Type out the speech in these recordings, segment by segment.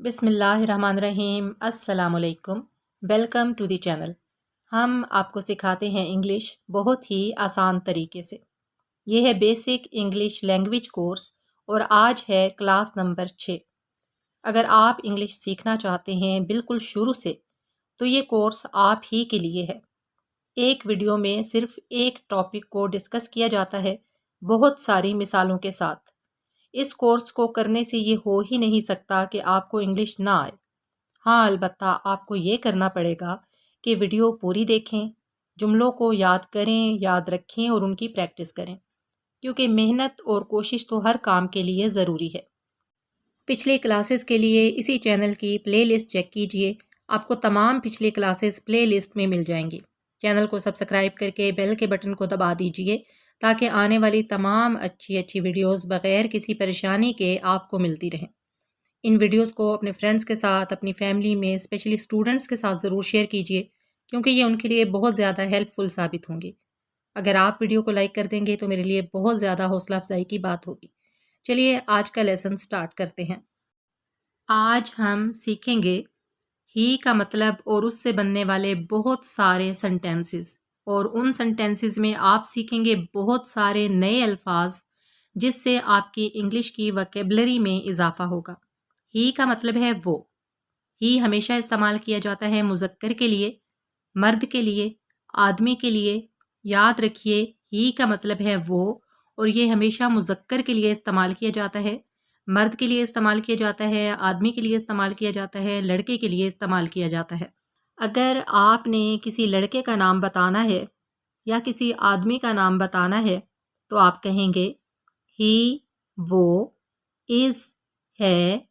बिस्मिल्लाहिर्रहमानिर्रहीम। अस्सलामुअलैकुम। Welcome to the channel. हम आपको सिखाते हैं इंग्लिश बहुत ही आसान तरीके से। यह है बेसिक इंग्लिश लैंग्वेज कोर्स और आज है क्लास नंबर 6। अगर आप इंग्लिश सीखना चाहते हैं बिल्कुल शुरू से तो ये कोर्स आप ही के लिए है। एक वीडियो में सिर्फ एक टॉपिक को डिस्कस किया जाता है, बहुत सारी मिसालों के साथ। इस कोर्स को करने से ये हो ही नहीं सकता कि आपको इंग्लिश ना आए। हाँ, अलबत्ता आपको ये करना पड़ेगा कि वीडियो पूरी देखें, जुमलों को याद करें, याद रखें और उनकी प्रैक्टिस करें, क्योंकि मेहनत और कोशिश तो हर काम के लिए ज़रूरी है। पिछले क्लासेस के लिए इसी चैनल की प्लेलिस्ट चेक कीजिए, आपको तमाम पिछली क्लासेस प्लेलिस्ट में मिल जाएंगी। चैनल को सब्सक्राइब करके बेल के बटन को दबा दीजिए ताकि आने वाली तमाम अच्छी अच्छी वीडियोस बग़ैर किसी परेशानी के आपको मिलती रहें। इन वीडियोस को अपने फ्रेंड्स के साथ, अपनी फैमिली में, स्पेशली स्टूडेंट्स के साथ ज़रूर शेयर कीजिए, क्योंकि ये उनके लिए बहुत ज़्यादा हेल्पफुल साबित होंगी। अगर आप वीडियो को लाइक कर देंगे तो मेरे लिए बहुत ज़्यादा हौसला अफजाई की बात होगी। चलिए आज का लेसन स्टार्ट करते हैं। आज हम सीखेंगे ही का मतलब और उससे बनने वाले बहुत सारे सेंटेंसेस, और उन सेंटेंसेस में आप सीखेंगे बहुत सारे नए अल्फाज जिससे आपकी इंग्लिश की वोकैबुलरी में इजाफा होगा। ही का मतलब है वो। ही हमेशा इस्तेमाल किया जाता है मुज़क्कर के लिए, मर्द के लिए, आदमी के लिए। याद रखिए, ही का मतलब है वो, और ये हमेशा मुज़क्कर के लिए इस्तेमाल किया जाता है, मर्द के लिए इस्तेमाल किया जाता है, आदमी के लिए इस्तेमाल किया जाता है, लड़के के लिए इस्तेमाल किया जाता है। अगर आपने किसी लड़के का नाम बताना है या किसी आदमी का नाम बताना है तो आप कहेंगे ही, वो, इज़, है।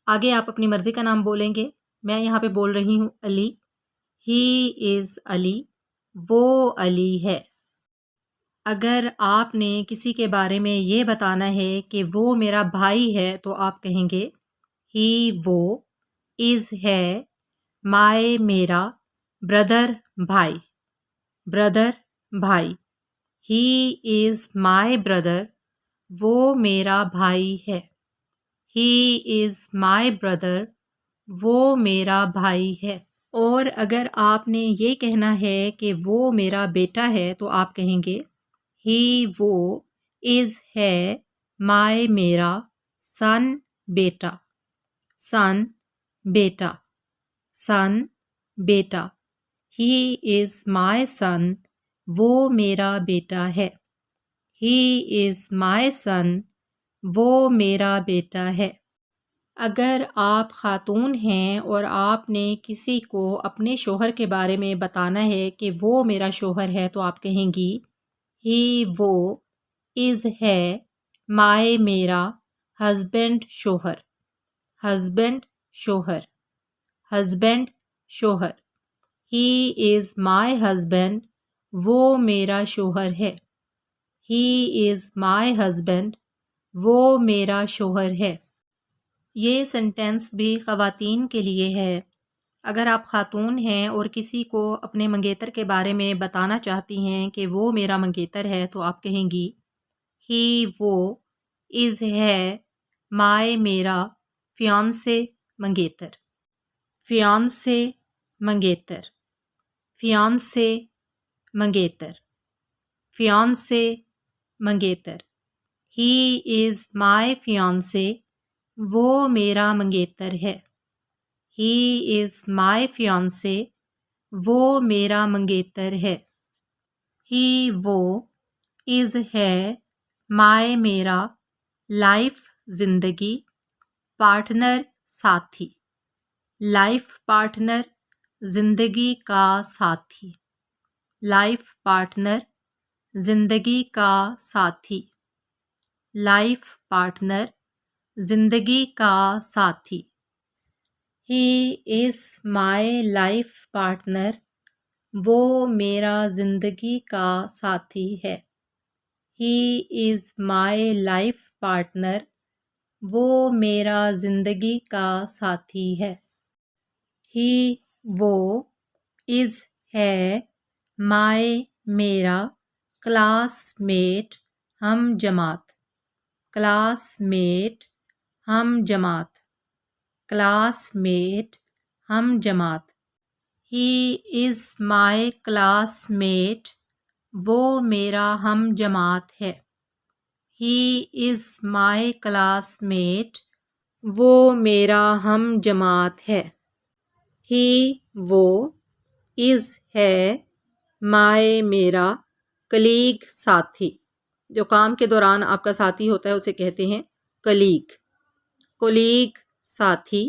आगे आप अपनी मर्ज़ी का नाम बोलेंगे। मैं यहाँ पे बोल रही हूँ अली। ही इज़ अली, वो अली है। अगर आपने किसी के बारे में ये बताना है कि वो मेरा भाई है तो आप कहेंगे ही, वो, इज़, है, माय, मेरा, ब्रदर, भाई, ब्रदर, भाई। ही इज़ माय ब्रदर, वो मेरा भाई है। ही इज़ माय ब्रदर, वो मेरा भाई है। और अगर आपने ये कहना है कि वो मेरा बेटा है तो आप कहेंगे ही, वो, इज़, है, माय, मेरा, सन, बेटा, सन, बेटा, सन, बेटा। ही इज़ माय सन, वो मेरा बेटा है। ही इज़ माय सन, वो मेरा बेटा है। अगर आप ख़ातून हैं और आपने किसी को अपने शोहर के बारे में बताना है कि वो मेरा शोहर है तो आप कहेंगी ही, वो, इज़, है, माय, मेरा, हस्बैंड, शोहर, हस्बैंड, शोहर, हस्बैंड, शोहर। ही इज़ माय हस्बैंड, वो मेरा शोहर है। ही इज़ माय हस्बैंड, वो मेरा शोहर है। ये सेंटेंस भी ख़वातीन के लिए है। अगर आप ख़ातून हैं और किसी को अपने मंगेतर के बारे में बताना चाहती हैं कि वो मेरा मंगेतर है तो आप कहेंगी ही, वो, इज़, है, माय, मेरा, फियांसे, मंगेतर, फियांसे, मंगेतर, फियांसे, मंगेतर, फियांसे, मंगेतर। ही इज़ माय फियांसे, वो मेरा मंगेतर है। ही इज़ माय फियांसे, वो मेरा मंगेतर है। ही, वो, इज़, है, माय, मेरा, लाइफ, जिंदगी, पार्टनर, साथी, लाइफ पार्टनर, जिंदगी का साथी, लाइफ पार्टनर, जिंदगी का साथी, लाइफ पार्टनर, जिंदगी का साथी। He is my life partner, वो मेरा ज़िंदगी का साथी है। He is my life partner, वो मेरा ज़िंदगी का साथी है। ही, वो, इज़, है, माय, मेरा, क्लासमेट, हम जमात, क्लासमेट, हम जमात, क्लासमेट हम जमात। ही इज़ माई क्लासमेट वो मेरा हम जमात है। ही इज़ माई क्लासमेट वो मेरा हम जमात है। ही वो, इज़ है, माई मेरा, कलीग साथी। जो काम के दौरान आपका साथी होता है उसे कहते हैं कलीग। कोलीग साथी,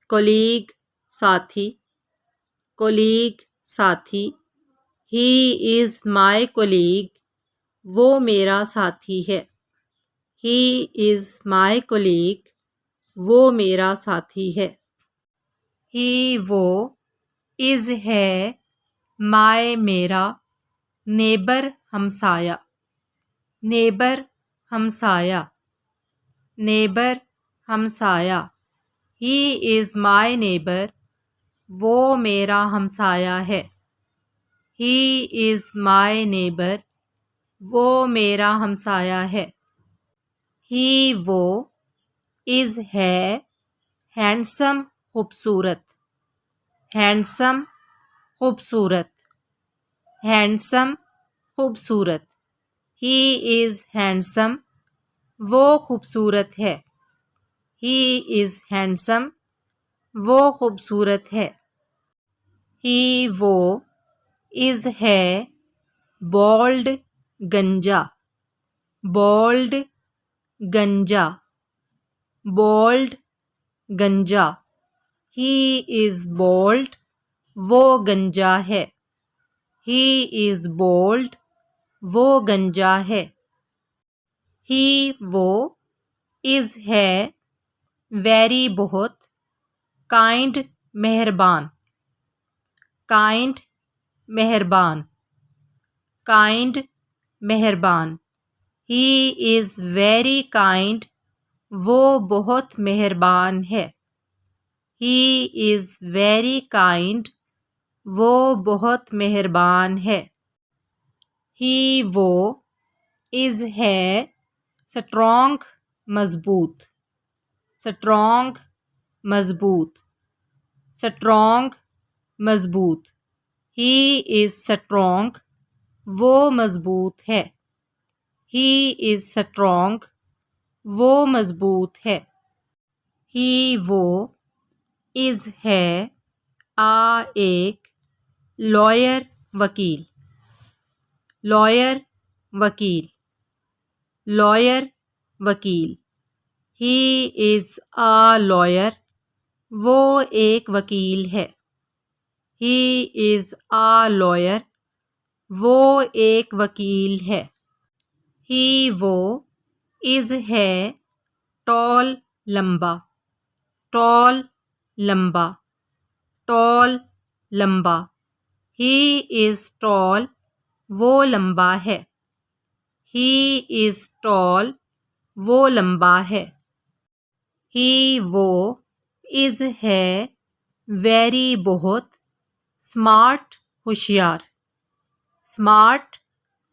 कोलीग साथी, कोलीग साथी। ही इज़ माई कोलीग वो मेरा साथी है। ही इज़ माई कोलीग वो मेरा साथी है। ही वो, इज़ है, माई मेरा, नेबर हमसाया। नेबर हमसाया, नेबर हमसाया। ही इज़ माई नेबर वो मेरा हमसाया है। ही इज़ माई नेबर वो मेरा हमसाया है। ही वो, इज़ है, हैंडसम खूबसूरत। हैंडसम खूबसूरत, हैंडसम खूबसूरत। ही इज़ हैंडसम वो खूबसूरत है। ही इज़ हैंडसम वो खूबसूरत है। ही वो, इज़ है, बोल्ड गंजा। बोल्ड गंजा, बोल्ड गंजा। ही इज़ बोल्ड वो गंजा है। ही इज़ बोल्ड वो गंजा है। ही वो, इज़ है, वेरी बहुत, काइंड मेहरबान। काइंड मेहरबान, काइंड मेहरबान। ही इज़ वेरी काइंड वो बहुत मेहरबान है। ही इज़ वेरी काइंड वो बहुत मेहरबान है। ही वो, इज़ है, स्ट्रॉन्ग मजबूत। स्ट्रॉन्ग मजबूत, स्ट्रॉन्ग मजबूत। ही इज़ स्ट्रॉन्ग वो मजबूत है। ही इज़ स्ट्रॉन्ग वो मजबूत है। ही वो, इज़ है, एक, लॉयर वकील। लॉयर वकील, लॉयर वकील। ही इज़ लॉयर वो एक वकील है। ही इज़ लॉयर वो एक वकील है। ही वो, इज़ है, टॉल लंबा। टॉल लंबा, टॉल लंबा। ही इज़ टॉल वो लंबा है। ही इज़ टॉल वो लंबा है। ही वो, इज़ है, वेरी बहुत, स्मार्ट होशियार। स्मार्ट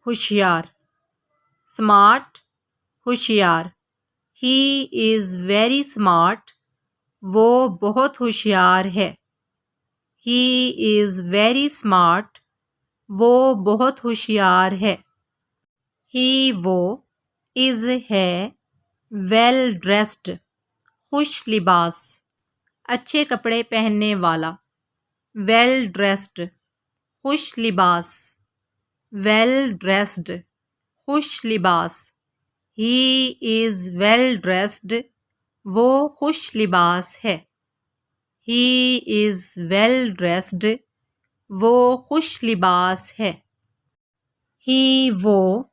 होशियार, स्मार्ट होशियार। ही इज़ वेरी स्मार्ट वो बहुत होशियार है। ही इज़ वेरी स्मार्ट वो बहुत होशियार है। ही वो, इज़ है, वेल ड्रेस्ड, खुश लिबास, अच्छे कपड़े पहनने वाला। वेल ड्रेस्ड, खुश लिबास, वेल ड्रेस्ड, खुश लिबास। ही इज़ वेल ड्रेस्ड वो खुश लिबास है। ही इज़ वेल ड्रेस्ड वो खुश लिबास है। ही वो,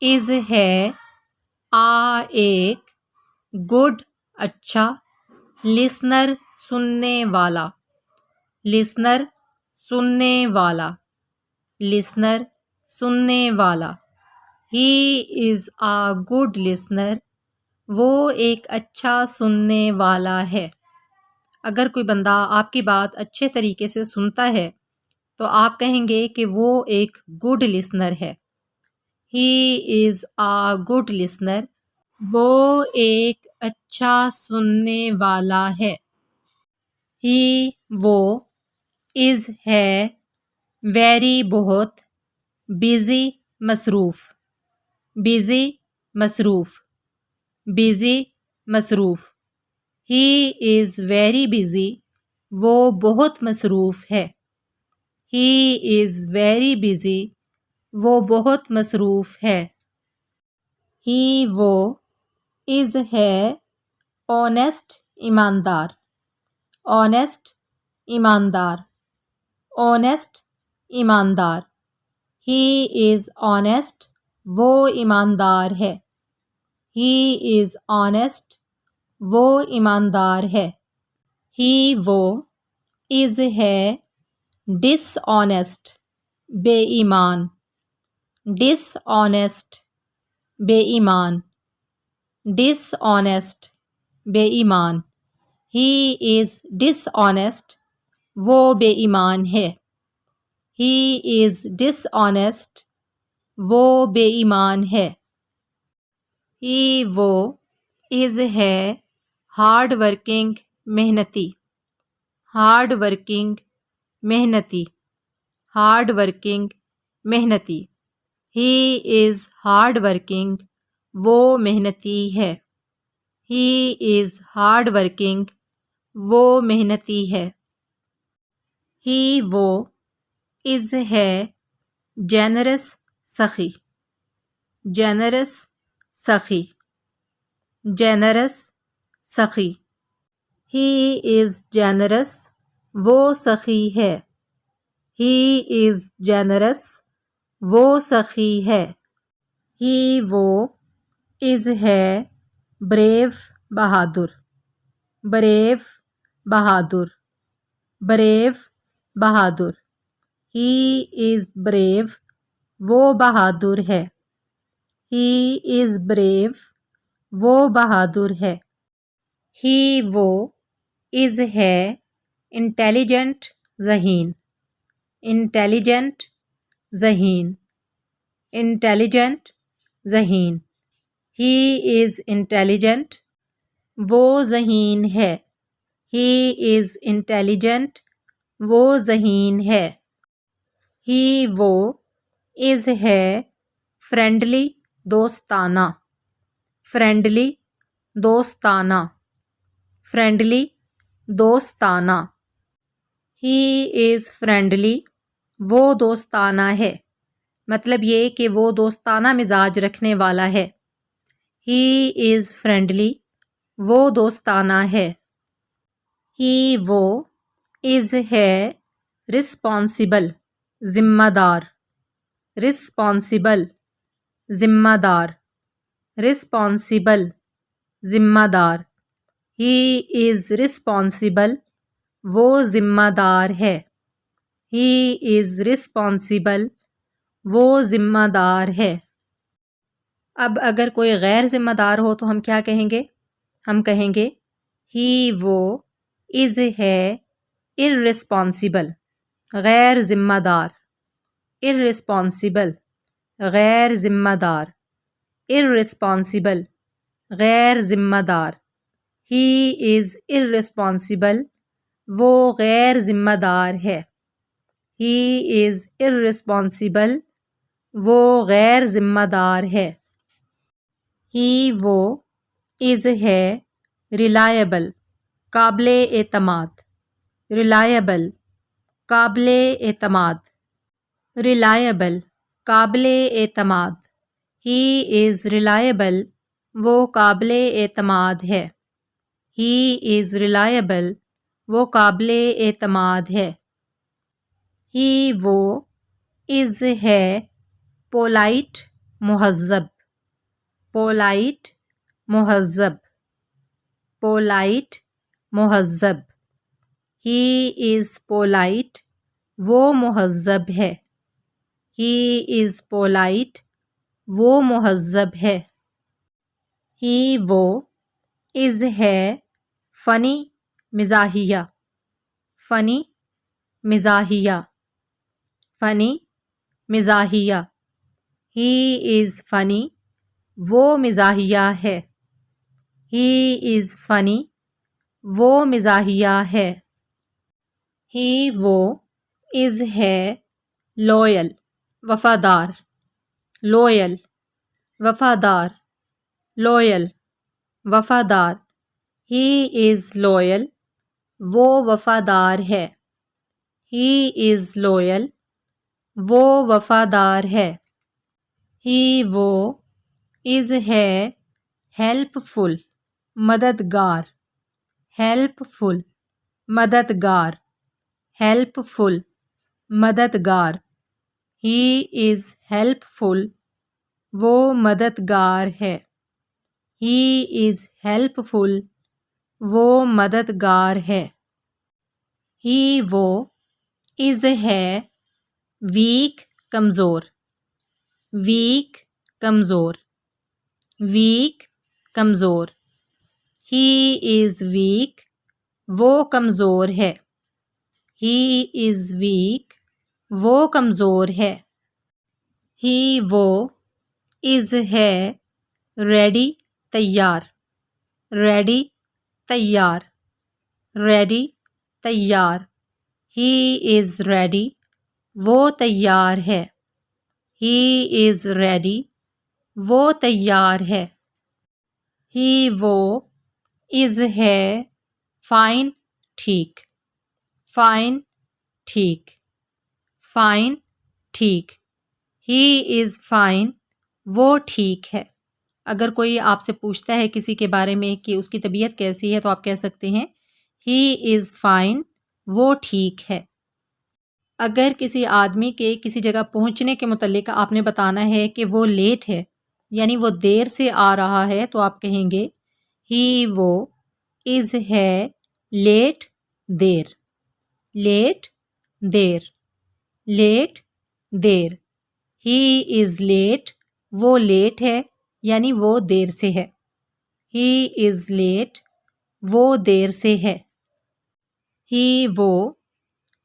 इज़ है, एक, गुड अच्छा, लिसनर सुनने वाला। लिसनर सुनने वाला, लिसनर सुनने वाला। ही इज़ गुड लिसनर वो एक अच्छा सुनने वाला है। अगर कोई बंदा आपकी बात अच्छे तरीके से सुनता है तो आप कहेंगे कि वो एक गुड लिसनर है। ही इज़ गुड लिसनर वो एक अच्छा सुनने वाला है। ही वो, इज़ है, वेरी बहुत, बिज़ी मसरूफ़, बिज़ी मसरूफ़, बिज़ी मसरूफ़। ही इज़ वेरी बिज़ी, वो बहुत मसरूफ़ है। ही इज़ वेरी बिज़ी, वो बहुत मसरूफ़ है। ही वो, इज़ है, ऑनेस्ट ईमानदार, ऑनेस्ट ईमानदार, ऑनेस्ट ईमानदार। ही इज़ ऑनेस्ट, वो ईमानदार है। ही इज़ ऑनेस्ट, वो ईमानदार है। ही वो, इज़ है, डिसऑनेस्ट, बेईमान, डिसऑनेस्ट, बेईमान, डिसऑनेस्ट, बेईमान। ही इज़ डिसऑनेस्ट, वो बेईमान है। ही इज़ डिसऑनेस्ट, वो बेईमान है। ही वो, इज़ है, हार्ड वर्किंग, मेहनती, हार्ड वर्किंग, मेहनती, हार्ड वर्किंग, मेहनती। ही इज़ हार्ड वर्किंग, वो मेहनती है। ही इज़ हार्ड वर्किंग, वो मेहनती है। ही वो, इज़ है, जेनरस सखी, जेनरस सखी, जेनरस सखी। ही इज़ जेनरस, वो सखी है। ही इज़ जेनरस, वो सखी है। ही वो, इज़ है, brave, Bahadur, brave, Bahadur, brave, Bahadur. He is brave, वो बहादुर है। ही इज़ ब्रेव, वो बहादुर है। ही वो, इज़ है, इंटेलिजेंट, ज़हीन, इंटेलिजेंट, ज़हीन, इंटेलिजेंट, ज़हीन। ही इज़ इंटेलिजेंट, वो ज़हीन है। ही इज़ इंटेलिजेंट, वो ज़हीन है। ही वो, इज़ है, फ्रेंडली, दोस्ताना, फ्रेंडली, दोस्ताना, फ्रेंडली, दोस्ताना। ही इज़ फ्रेंडली, वो दोस्ताना है। मतलब ये कि वो दोस्ताना मिजाज रखने वाला है। ही इज़ फ्रेंडली, वो दोस्ताना है। ही वो, इज़ है, रिस्पॉन्सिबल, ज़िम्मेदार, रिस्पॉन्सिबल, ज़िम्मेदार, रिस्पॉन्सिबल, ज़िम्मेदार। ही इज़ रिस्पॉन्सिबल, वो ज़िम्मेदार है। ही इज़ रिस्पॉन्सिबल, वो ज़िम्मेदार है। अब अगर कोई गैर ज़िम्मेदार हो तो हम क्या कहेंगे? हम कहेंगे ही वो, इज़ है, इर्रिस्पॉन्सिबल, गैर ज़िम्मेदार, इर्रिस्पॉन्सिबल, गैर ज़िम्मेदार, इर्रिस्पॉन्सिबल, गैर ज़िम्मेदार। ही इज़ इर्रिस्पॉन्सिबल, वो गैर ज़िम्मेदार है। ही इज़ इर्रिस्पॉन्सिबल, वो गैर ज़िम्मेदार है। ही वो, इज़ है, रिलायबल, काबिले एतमाद, रिलायबल, काबिले एतमाद, रिलायबल, काबिले एतमाद। ही इज़ रिलायबल, वो काबिले एतमाद है। ही इज़ रिलायबल, वो काबिले एतमाद है। ही वो, इज़ है, पोलाइट, मुहज़्ज़ब, पोलाइट, मुहज़्ज़ब, पोलाइट, मुहज़्ज़ब। ही इज़ पोलाइट, वो मुहज़्ज़ब है। ही इज़ पोलाइट, वो मुहज़्ज़ब है। ही वो, इज़ है, फ़नी, मिज़ाहिया, फ़नी, मिज़ाहिया, फ़नी, मिज़ाहिया। ही इज़ फ़नी, वो मिज़ाहिया है। ही इज़ फ़नी, वो मिज़ाहिया है। ही वो इज़ है लॉयल, वफ़ादार, लॉयल, वफ़ादार, लॉयल, वफ़ादार। ही इज़ लॉयल, वो वफ़ादार है। ही इज़ लॉयल, वो वफ़ादार है। ही वो इज़ है हेल्पफुल, मददगार, हेल्पफुल, मददगार, हेल्पफुल, मददगार। ही इज़ हेल्पफुल, वो मददगार है। ही इज़ हेल्पफुल, वो मददगार है। ही वो इज़ है वीक, कमज़ोर, वीक, कमज़ोर, वीक, कमज़ोर। ही इज़ वीक, वो कमज़ोर है। ही इज़ वीक, वो कमज़ोर है। ही वो इज़ है रेडी, तैयार, रेडी, तैयार, रेडी, तैयार। ही इज़ रेडी, वो तैयार है। ही इज़ रेडी, वो तैयार है। ही वो इज़ है फाइन, ठीक, फाइन, ठीक, फाइन, ठीक। ही इज़ फाइन, वो ठीक है। अगर कोई आपसे पूछता है किसी के बारे में कि उसकी तबीयत कैसी है तो आप कह सकते हैं ही इज़ फाइन, वो ठीक है। अगर किसी आदमी के किसी जगह पहुंचने के मुतल्लिक आपने बताना है कि वो लेट है, यानी वो देर से आ रहा है, तो आप कहेंगे ही वो इज़ है लेट, देर, लेट, देर, लेट, देर। ही इज़ लेट, वो लेट है, यानी वो देर से है। ही इज़ लेट, वो देर से है। ही वो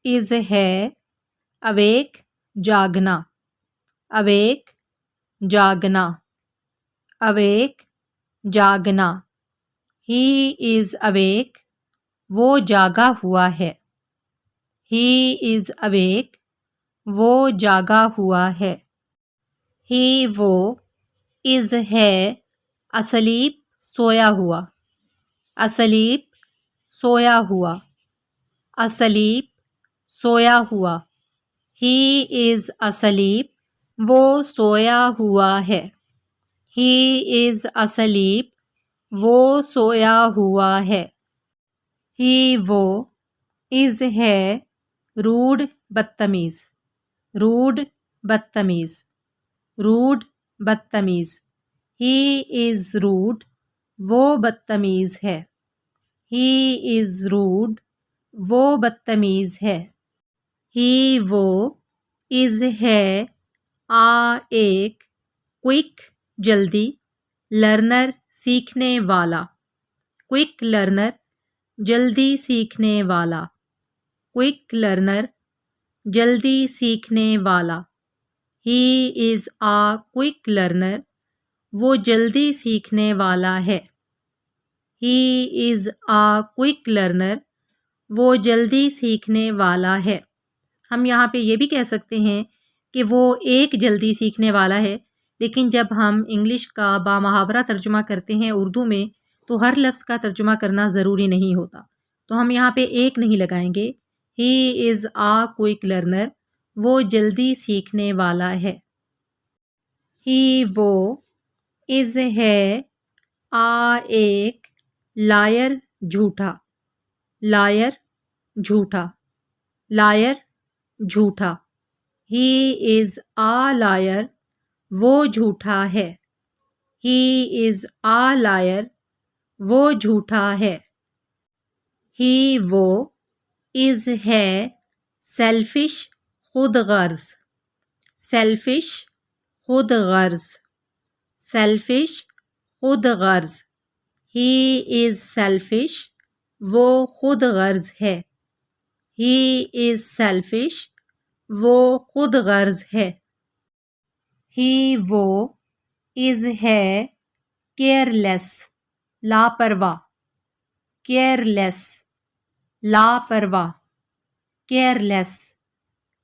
इज़ है अवेक, जागना, अवेक, जागना, अवेक, जागना। ही इज़ अवेक, वो जागा हुआ है। ही इज़ अवेक, वो जागा हुआ है। ही वो इज़ है असलीप, सोया हुआ, असलीप, सोया हुआ, असलीप, सोया हुआ। ही इज़ असलीप, वो सोया हुआ है। ही इज़ असलीप, वो सोया हुआ है। ही वो इज़ है रूड, बदतमीज़, रूड, बदतमीज़, रूड, बदतमीज़। ही इज़ रूड, वो बदतमीज़ है। ही इज़ रूड, वो बदतमीज़ है। ही वो इज़ है एक क्विक, जल्दी, लर्नर, सीखने वाला, क्विक लर्नर, जल्दी सीखने वाला, क्विक लर्नर, जल्दी सीखने वाला। ही इज़ क्विक लर्नर, वो जल्दी सीखने वाला है। ही इज़ क्विक लर्नर, वो जल्दी सीखने वाला है। हम यहाँ पे ये भी कह सकते हैं कि वो एक जल्दी सीखने वाला है, लेकिन जब हम इंग्लिश का बामुहावरा तर्जुमा करते हैं उर्दू में, तो हर लफ्ज़ का तर्जुमा करना ज़रूरी नहीं होता। तो हम यहाँ पे एक नहीं लगाएंगे। ही इज़ क्विक लर्नर, वो जल्दी सीखने वाला है। ही वो इज़ है एक लायर, झूठा, लायर, झूठा, लायर, झूठा। ही इज़ लायर, वो झूठा है। ही इज़ लायर, वो झूठा है। ही वो इज़ है सेल्फिश, खुद गर्ज, सेल्फिश, खुद गर्ज, सेल्फिश, खुद गर्ज। ही इज़ सेल्फिश, वो खुद गर्ज है। ही इज़ सेल्फिश, वो खुद गर्ज है। ही वो इज़ है केयरलेस, लापरवाह, केयरलेस, लापरवाह, केयरलेस,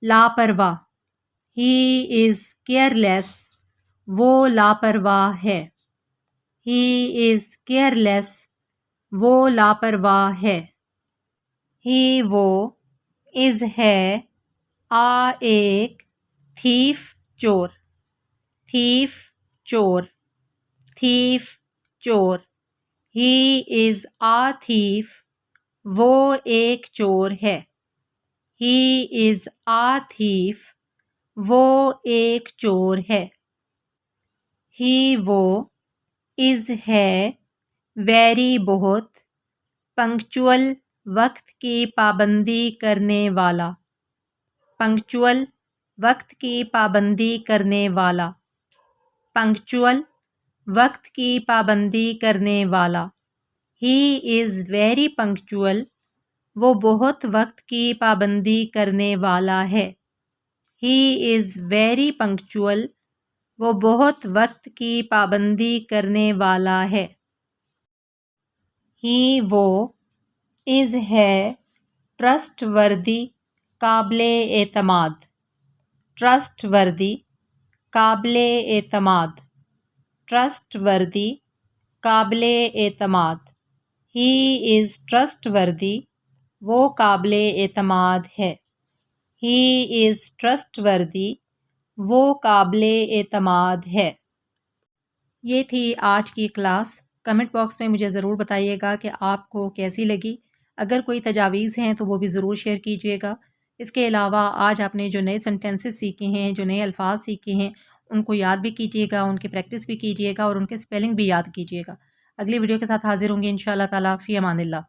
लापरवाह। ही इज़ केयरलेस, वो लापरवाह है। ही इज़ केयरलेस, वो लापरवाह है। ही वो, इज़ है, आ एक, थीफ चोर, थीफ चोर, थीफ चोर। ही इज़ आ थीफ, वो एक चोर है। ही इज़ आ थीफ, वो एक चोर है। ही वो, इज़ है, वेरी बहुत, पंक्चुअल वक्त की पाबंदी करने वाला, पंक्चुअल वक्त की पाबंदी करने वाला, पंक्चुअल वक्त की पाबंदी करने वाला। ही इज़ वेरी पंक्चुअल, वो बहुत वक्त की पाबंदी करने वाला है। ही इज़ वेरी पंक्चुअल, वो बहुत वक्त की पाबंदी करने वाला है। ही वो, इज़ है, ट्रस्टवर्दी, काबिले एतमाद, ट्रस्टवर्दी, काबिले एतमाद, ट्रस्टवर्दी, काबिले एतमाद। ही इज़ ट्रस्टवर्दी, वो काबिले एतमाद है। ही इज़ ट्रस्टवर्दी, वो काबिले एतमाद है। ये थी आज की क्लास। कमेंट बॉक्स में मुझे ज़रूर बताइएगा कि आपको कैसी लगी। अगर कोई तजावीज़ हैं तो वो भी ज़रूर शेयर कीजिएगा। इसके अलावा आज आपने जो नए सेंटेंसेस सीखे हैं, जो नए अल्फाज सीखे हैं, उनको याद भी कीजिएगा, उनकी प्रैक्टिस भी कीजिएगा और उनके स्पेलिंग भी याद कीजिएगा। अगली वीडियो के साथ हाज़िर होंगे इंशाअल्लाह ताला। फ़ी अमानिल्लाह।